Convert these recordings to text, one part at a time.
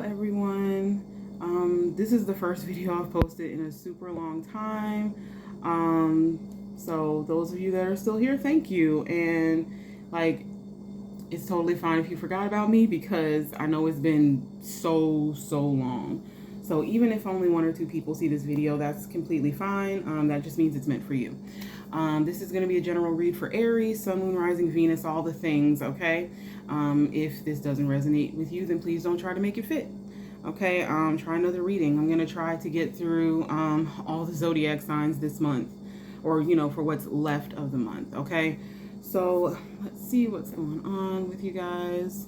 everyone. This is the first video I've posted in a super long time. So those of you that are still here, thank you. And like, it's totally fine if you forgot about me because I know it's been so long. So even if only one or two people see this video, that's completely fine. That just means it's meant for you. This is going to be a general read for Aries, Sun, Moon, Rising, Venus, all the things, okay? If this doesn't resonate with you, then please don't try to make it fit. Okay, try another reading. I'm going to try to get through all the zodiac signs this month, or, for what's left of the month, okay? So let's see what's going on with you guys.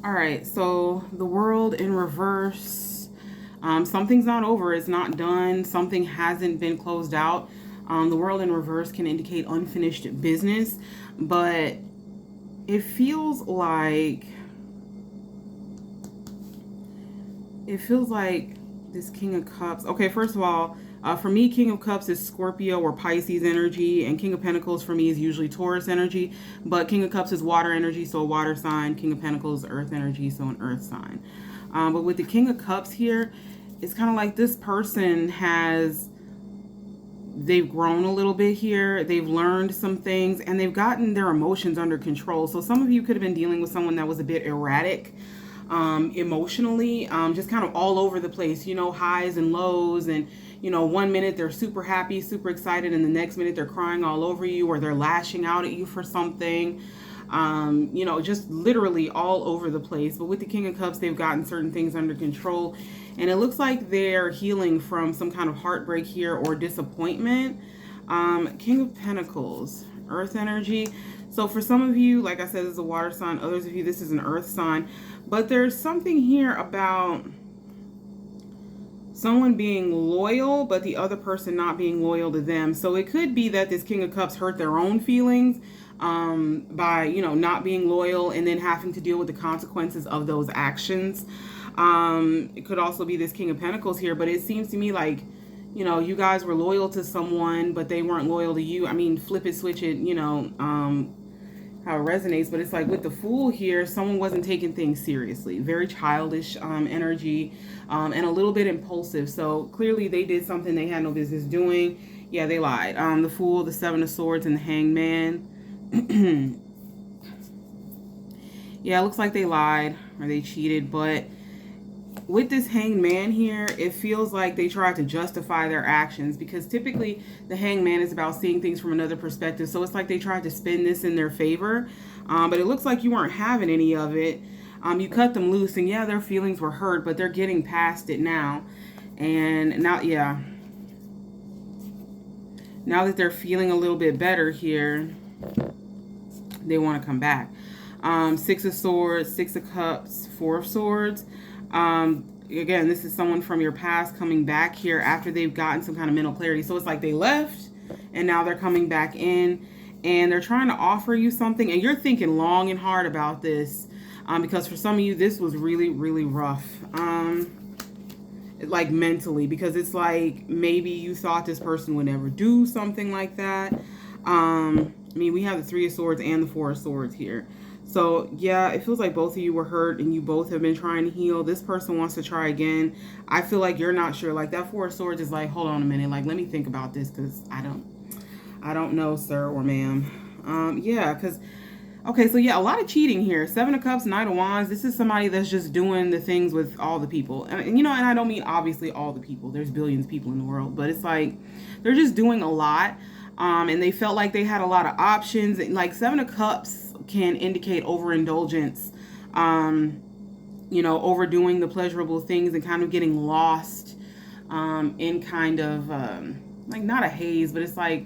All right, so the world in reverse. Something's not over. It's not done. Something hasn't been closed out. The world in reverse can indicate unfinished business, but it feels like this King of Cups. Okay, first of all, for me, King of Cups is Scorpio or Pisces energy, and King of Pentacles for me is usually Taurus energy, but King of Cups is water energy, so a water sign. King of Pentacles, earth energy, so an earth sign. But with the King of Cups here, it's kind of like this person they've grown a little bit here. They've learned some things, and they've gotten their emotions under control. So some of you could have been dealing with someone that was a bit erratic emotionally, just kind of all over the place, highs and lows. And, 1 minute they're super happy, super excited, and the next minute they're crying all over you, or they're lashing out at you for something. Just literally all over the place. But with the King of Cups, they've gotten certain things under control. And it looks like they're healing from some kind of heartbreak here or disappointment. King of Pentacles, earth energy. So for some of you, like I said, this is a water sign. Others of you, this is an earth sign. But there's something here about someone being loyal, but the other person not being loyal to them. So it could be that this King of Cups hurt their own feelings by, not being loyal and then having to deal with the consequences of those actions. It could also be this King of Pentacles here, but it seems to me like, you guys were loyal to someone, but they weren't loyal to you. I mean, flip it, switch it, how it resonates. But it's like with the Fool here, someone wasn't taking things seriously. Very childish energy, and a little bit impulsive. So clearly they did something they had no business doing. Yeah, they lied. The Fool, the Seven of Swords, and the Hanged Man. Yeah, it looks like they lied or they cheated, but with this Hanged Man here, it feels like they tried to justify their actions, because typically the Hanged Man is about seeing things from another perspective. So it's like they tried to spin this in their favor, but it looks like you weren't having any of it. You cut them loose, and yeah, their feelings were hurt, but they're getting past it now. And now, yeah, now that they're feeling a little bit better here, they want to come back. Six of Swords, Six of Cups, Four of Swords. Again, this is someone from your past coming back here after they've gotten some kind of mental clarity. So it's like they left and now they're coming back in and they're trying to offer you something, and you're thinking long and hard about this, because for some of you, this was really, really rough. Like mentally, because it's like maybe you thought this person would never do something like that. I mean, we have the Three of Swords and the Four of Swords here. So yeah, it feels like both of you were hurt and you both have been trying to heal. This person wants to try again. I feel like you're not sure. Like that Four of Swords is like, hold on a minute. Like, let me think about this, because I don't know, sir or ma'am. Yeah, because Okay, so yeah, a lot of cheating here. Seven of Cups, Knight of Wands. This is somebody that's just doing the things with all the people. And and I don't mean obviously all the people. There's billions of people in the world, but it's like they're just doing a lot. And they felt like they had a lot of options. Like Seven of Cups can indicate overindulgence, overdoing the pleasurable things and kind of getting lost in kind of like not a haze, but it's like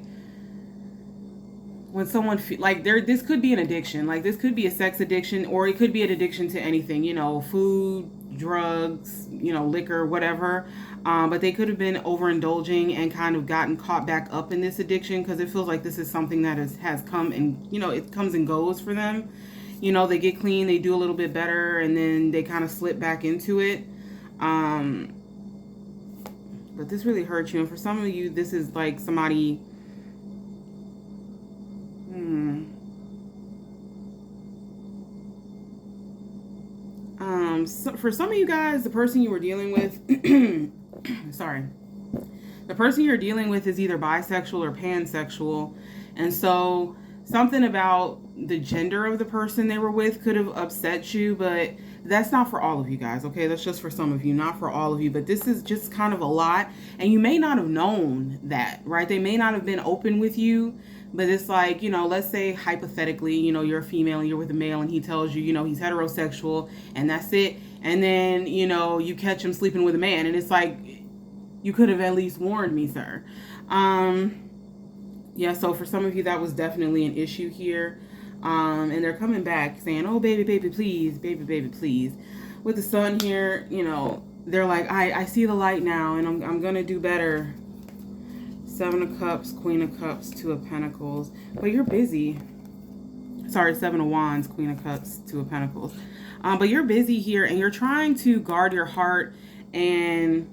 when someone like this could be an addiction, like this could be a sex addiction, or it could be an addiction to anything, food, drugs, liquor, whatever. But they could have been overindulging and kind of gotten caught back up in this addiction, because it feels like this is something that has come and it comes and goes for them. They get clean, they do a little bit better, and then they kind of slip back into it. But this really hurts you, and for some of you, this is like somebody. So for some of you guys, the person you were dealing with, sorry, the person you're dealing with is either bisexual or pansexual, and so something about the gender of the person they were with could have upset you, but that's not for all of you guys, okay? That's just for some of you, not for all of you, but this is just kind of a lot, and you may not have known that, right? They may not have been open with you, but it's like, let's say hypothetically, you're a female and you're with a male and he tells you, he's heterosexual and that's it. And then, you catch him sleeping with a man, and it's like, you could have at least warned me, sir. Yeah, so for some of you, that was definitely an issue here. And they're coming back saying, oh, baby, baby, please, baby, baby, please. With the sun here, they're like, I see the light now, and I'm going to do better. Seven of Cups, Queen of Cups, Two of Pentacles. But you're busy. Sorry, Seven of Wands, Queen of Cups, Two of Pentacles. But you're busy here, and you're trying to guard your heart and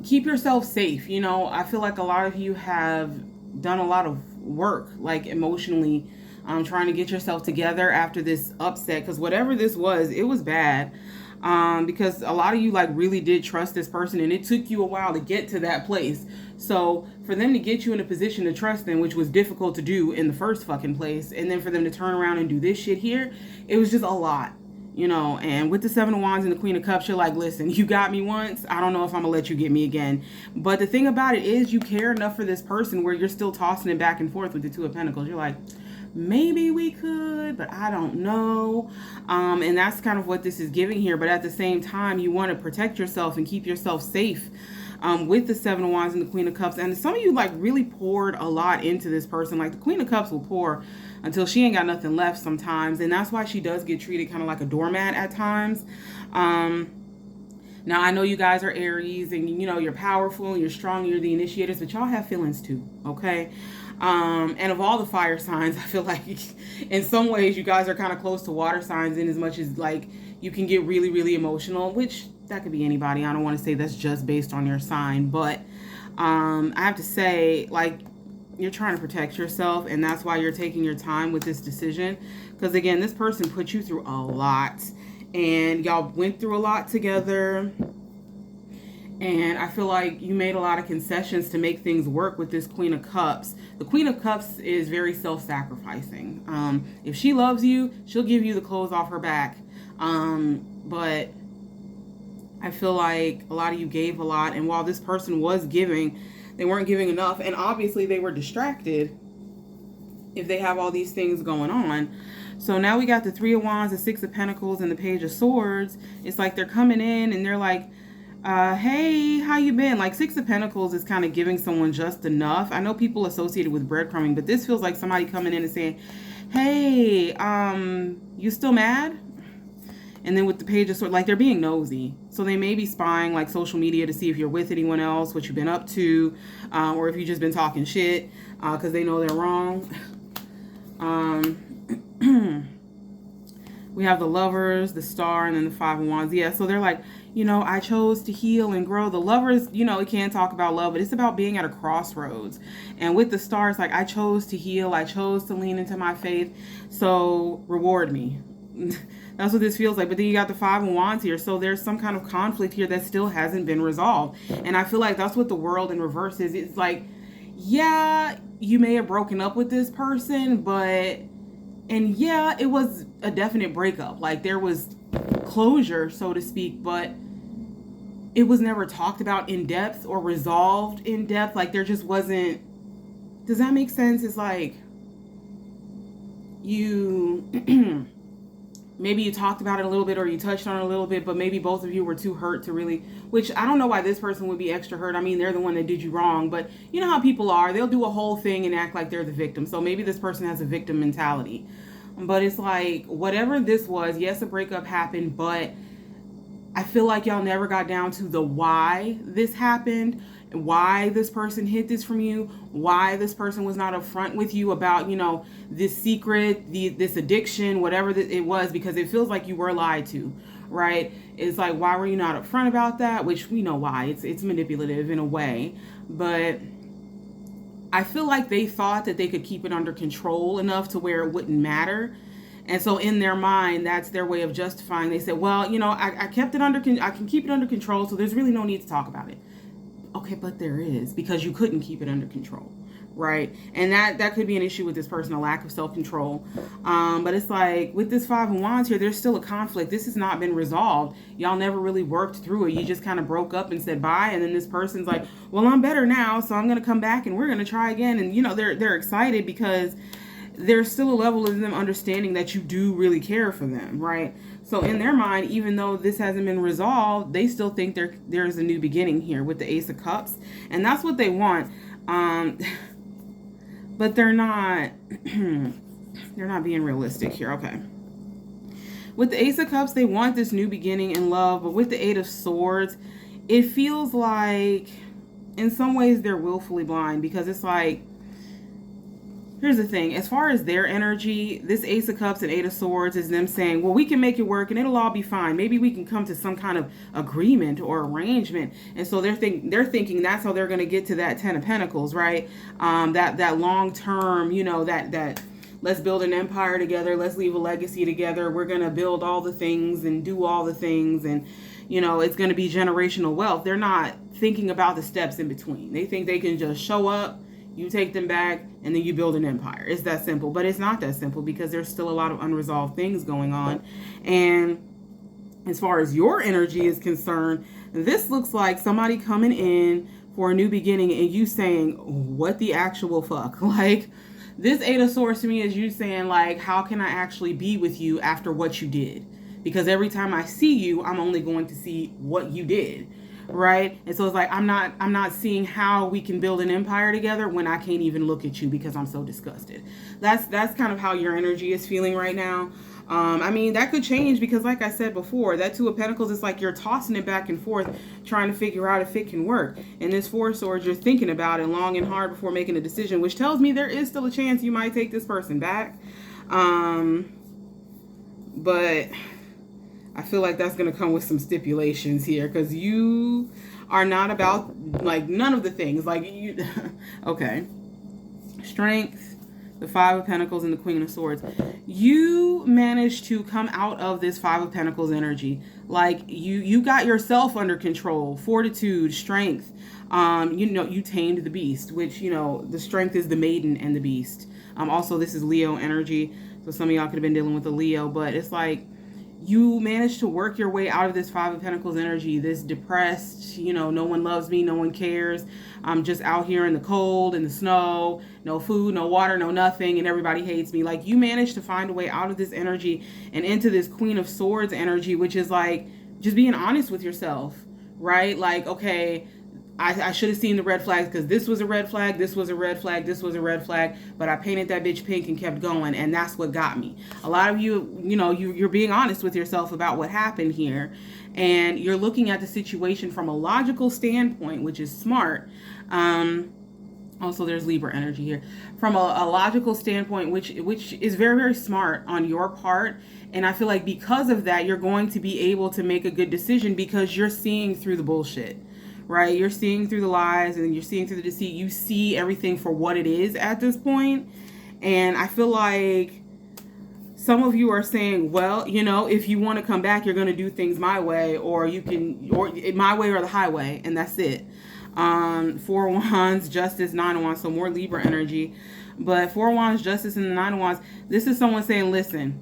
keep yourself safe. I feel like a lot of you have done a lot of work, like emotionally, trying to get yourself together after this upset, because whatever this was, it was bad. Because a lot of you like really did trust this person, and it took you a while to get to that place. So for them to get you in a position to trust them, which was difficult to do in the first fucking place, and then for them to turn around and do this shit here, it was just a lot, and with the Seven of Wands and the Queen of Cups, you're like, listen, you got me once, I don't know if I'm gonna let you get me again. But the thing about it is, you care enough for this person where you're still tossing it back and forth with the Two of Pentacles. You're like, maybe we could, but I don't know. And that's kind of what this is giving here. But at the same time, you want to protect yourself and keep yourself safe with the Seven of Wands and the Queen of Cups. And some of you like really poured a lot into this person. Like the Queen of Cups will pour until she ain't got nothing left sometimes. And that's why she does get treated kind of like a doormat at times. Now, I know you guys are Aries, and you're powerful and you're strong, you're the initiators, but y'all have feelings too, okay? And of all the fire signs, I feel like in some ways you guys are kind of close to water signs, in as much as like you can get really, really emotional, which that could be anybody. I don't want to say that's just based on your sign, but I have to say, like, you're trying to protect yourself, and that's why you're taking your time with this decision. Because again, this person put you through a lot, and y'all went through a lot together. And I feel like you made a lot of concessions to make things work with this Queen of Cups. The Queen of Cups is very self-sacrificing. If she loves you, she'll give you the clothes off her back. But I feel like a lot of you gave a lot. And while this person was giving, they weren't giving enough. And obviously they were distracted if they have all these things going on. So now we got the Three of Wands, the Six of Pentacles, and the Page of Swords. It's like they're coming in and they're like, hey, how you been? Like Six of Pentacles is kind of giving someone just enough. I know people associated with breadcrumbing, but this feels like somebody coming in and saying, hey, you still mad? And then with the Page of Swords, like they're being nosy. So they may be spying like social media to see if you're with anyone else, what you've been up to, or if you've just been talking shit because they know they're wrong. We have the Lovers, the Star, and then the Five of Wands. Yeah, so they're like, I chose to heal and grow. The Lovers, it can't talk about love, but it's about being at a crossroads. And with the Star, it's like, I chose to heal. I chose to lean into my faith. So reward me. That's what this feels like. But then you got the Five of Wands here. So there's some kind of conflict here that still hasn't been resolved. And I feel like that's what the World in reverse is. It's like, yeah, you may have broken up with this person, but And yeah, it was a definite breakup. Like there was closure, so to speak, but it was never talked about in depth or resolved in depth. Like there just wasn't. Does that make sense? It's like you maybe you talked about it a little bit or you touched on it a little bit, but maybe both of you were too hurt to really, which I don't know why this person would be extra hurt. I mean, they're the one that did you wrong, but you know how people are. They'll do a whole thing and act like they're the victim. So maybe this person has a victim mentality. But it's like, whatever this was, yes, a breakup happened, but I feel like y'all never got down to the why this happened, why this person hid this from you, why this person was not upfront with you about, you know, this secret, this addiction, whatever it was, because it feels like you were lied to, right? It's like, why were you not upfront about that? Which we know why. It's manipulative in a way, but I feel like they thought that they could keep it under control enough to where it wouldn't matter. And so in their mind, that's their way of justifying. They said, well, you know, I kept it I can keep it under control, so there's really no need to talk about it. Okay, but there is, because you couldn't keep it under control, right? And that could be an issue with this person, a lack of self-control. But it's like, with this Five of Wands here, there's still a conflict. This has not been resolved. Y'all never really worked through it. You just kind of broke up and said bye, and then this person's like, well, I'm better now, so I'm going to come back and we're going to try again. And, you know, they're excited because there's still a level of them understanding that you do really care for them, right? So in their mind, even though this hasn't been resolved, they still think there's a new beginning here with the Ace of Cups, and that's what they want. But they're not they're not being realistic here. Okay. With the Ace of Cups, they want this new beginning in love, but with the Eight of Swords, it feels like in some ways they're willfully blind, because it's like, here's the thing, as far as their energy, this Ace of Cups and Eight of Swords is them saying, well, we can make it work and it'll all be fine. Maybe we can come to some kind of agreement or arrangement. And so they're thinking that's how they're going to get to that Ten of Pentacles, right? That long term, you know, that let's build an empire together. Let's leave a legacy together. We're going to build all the things and do all the things. And, you know, it's going to be generational wealth. They're not thinking about the steps in between. They think they can just show up, you take them back, and then you build an empire. It's that simple. But it's not that simple, because there's still a lot of unresolved things going on. And as far as your energy is concerned, this looks like somebody coming in for a new beginning and you saying, what the actual fuck? Like, this Eight of Swords to me is you saying, like, how can I actually be with you after what you did? Because every time I see you, I'm only going to see what you did. Right? And so it's like, I'm not seeing how we can build an empire together when I can't even look at you because I'm so disgusted. That's kind of how your energy is feeling right now. I mean, that could change, because like I said before, that Two of Pentacles is like you're tossing it back and forth, trying to figure out if it can work. And this Four of Swords, you're thinking about it long and hard before making a decision, which tells me there is still a chance you might take this person back. But I feel like that's going to come with some stipulations here, because you are not about, like, none of the things. Like, you, okay. Strength, the Five of Pentacles, and the Queen of Swords. You managed to come out of this Five of Pentacles energy. Like, you got yourself under control. Fortitude, strength. You know, you tamed the beast, which, you know, the strength is the maiden and the beast. Also, this is Leo energy. So some of y'all could have been dealing with a Leo, but it's like, you managed to work your way out of this Five of Pentacles energy, this depressed, you know, no one loves me, no one cares. I'm just out here in the cold, in the snow, no food, no water, no nothing, and everybody hates me. Like, you managed to find a way out of this energy and into this Queen of Swords energy, which is like just being honest with yourself, right? Like, okay, I should have seen the red flags, because this was a red flag, this was a red flag, this was a red flag, but I painted that bitch pink and kept going, and that's what got me. A lot of you, you know, you're being honest with yourself about what happened here, and you're looking at the situation from a logical standpoint, which is smart. Also, there's Libra energy here. From a logical standpoint, which is very, very smart on your part. And I feel like because of that, you're going to be able to make a good decision, because you're seeing through the bullshit. Right? You're seeing through the lies, and you're seeing through the deceit. You see everything for what it is at this point. And I feel like some of you are saying, well, you know, if you want to come back, you're going to do things my way, or you can, or my way or the highway, and that's it. Four of Wands, Justice, Nine of Wands, so more Libra energy. But Four of Wands, Justice, and the Nine of Wands, this is someone saying, listen,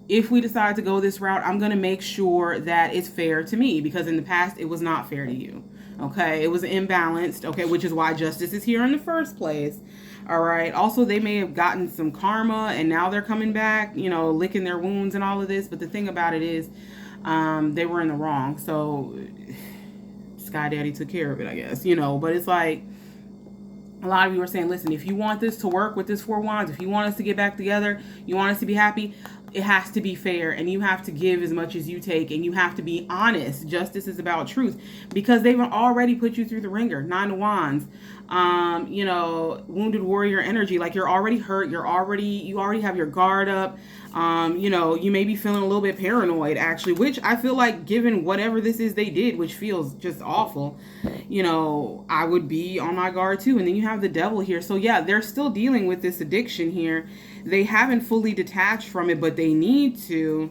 if we decide to go this route, I'm going to make sure that it's fair to me, because in the past it was not fair to you. Okay, it was imbalanced. Okay, which is why Justice is here in the first place. All right. Also, they may have gotten some karma and now they're coming back, you know, licking their wounds and all of this. But the thing about it is, they were in the wrong. So Sky Daddy took care of it, I guess, you know. But it's like, a lot of you are saying, listen, if you want this to work with this Four Wands, if you want us to get back together, you want us to be happy, it has to be fair, and you have to give as much as you take, and you have to be honest. Justice is about truth, because they've already put you through the ringer. Nine of Wands, you know, wounded warrior energy. Like, you're already hurt. You already have your guard up. You know, you may be feeling a little bit paranoid, actually, which I feel like, given whatever this is they did, which feels just awful, you know, I would be on my guard too. And then you have the Devil here. So yeah, they're still dealing with this addiction here. They haven't fully detached from it, but they need to,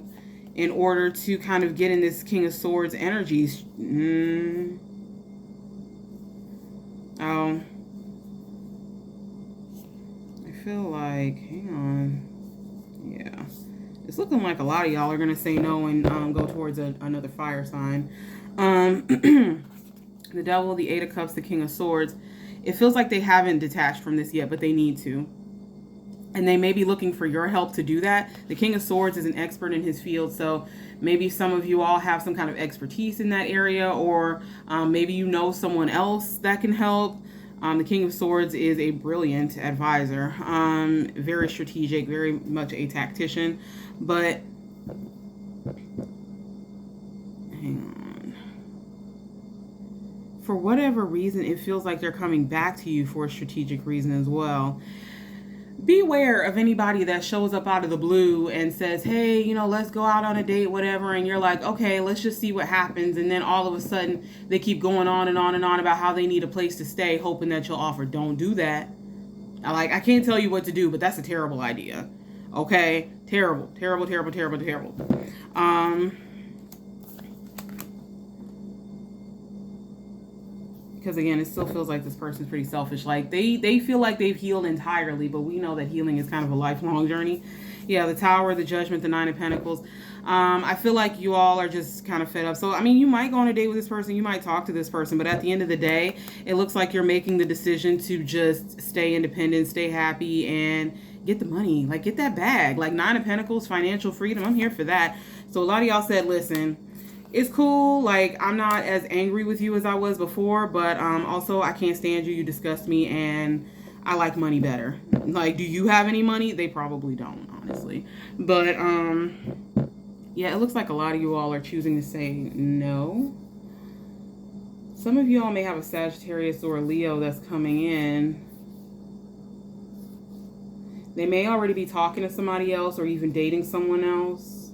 in order to kind of get in this King of Swords energies. Oh, I feel like, hang on. Yeah, it's looking like a lot of y'all are gonna say no and go towards another fire sign. The Devil, the Eight of Cups, the King of Swords. It feels like they haven't detached from this yet, but they need to. And they may be looking for your help to do that. The King of Swords is an expert in his field, so maybe some of you all have some kind of expertise in that area, or maybe you know someone else that can help. The King of Swords is a brilliant advisor, very strategic, very much a tactician, but hang on. For whatever reason, it feels like they're coming back to you for a strategic reason as well. Beware of anybody that shows up out of the blue and says, hey, you know, let's go out on a date, whatever. And you're like, okay, let's just see what happens. And then all of a sudden they keep going on and on and on about how they need a place to stay, hoping that you'll offer. Don't do that. I can't tell you what to do, but that's a terrible idea. Okay? Terrible, terrible, terrible, terrible, terrible. Because again, it still feels like this person's pretty selfish. Like they feel like they've healed entirely, but we know that healing is kind of a lifelong journey. Yeah, the Tower, the Judgment, the Nine of Pentacles. I feel like you all are just kind of fed up. So I mean, you might go on a date with this person, you might talk to this person, but at the end of the day, it looks like you're making the decision to just stay independent, stay happy, and get the money. Like, get that bag. Like, Nine of Pentacles, financial freedom. I'm here for that. So a lot of y'all said, listen, it's cool. Like, I'm not as angry with you as I was before, but also I can't stand you. You disgust me, and I like money better. Like, do you have any money? They probably don't, honestly. But yeah, it looks like a lot of you all are choosing to say no. Some of you all may have a Sagittarius or a Leo that's coming in. They may already be talking to somebody else or even dating someone else.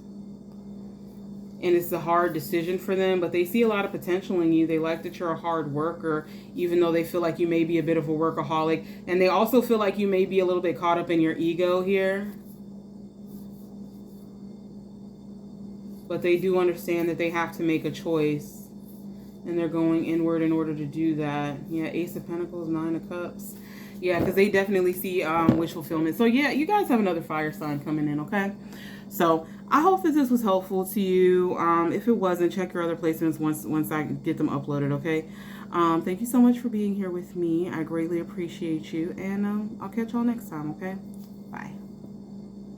And it's a hard decision for them, but they see a lot of potential in you. They like that you're a hard worker, even though they feel like you may be a bit of a workaholic. And they also feel like you may be a little bit caught up in your ego here. But they do understand that they have to make a choice. And they're going inward in order to do that. Yeah, Ace of Pentacles, Nine of Cups. Yeah, because they definitely see wish fulfillment. So yeah, you guys have another fire sign coming in, okay? So I hope that this was helpful to you. If it wasn't, check your other placements once I get them uploaded, okay? Thank you so much for being here with me. I greatly appreciate you. And I'll catch y'all next time, okay? Bye.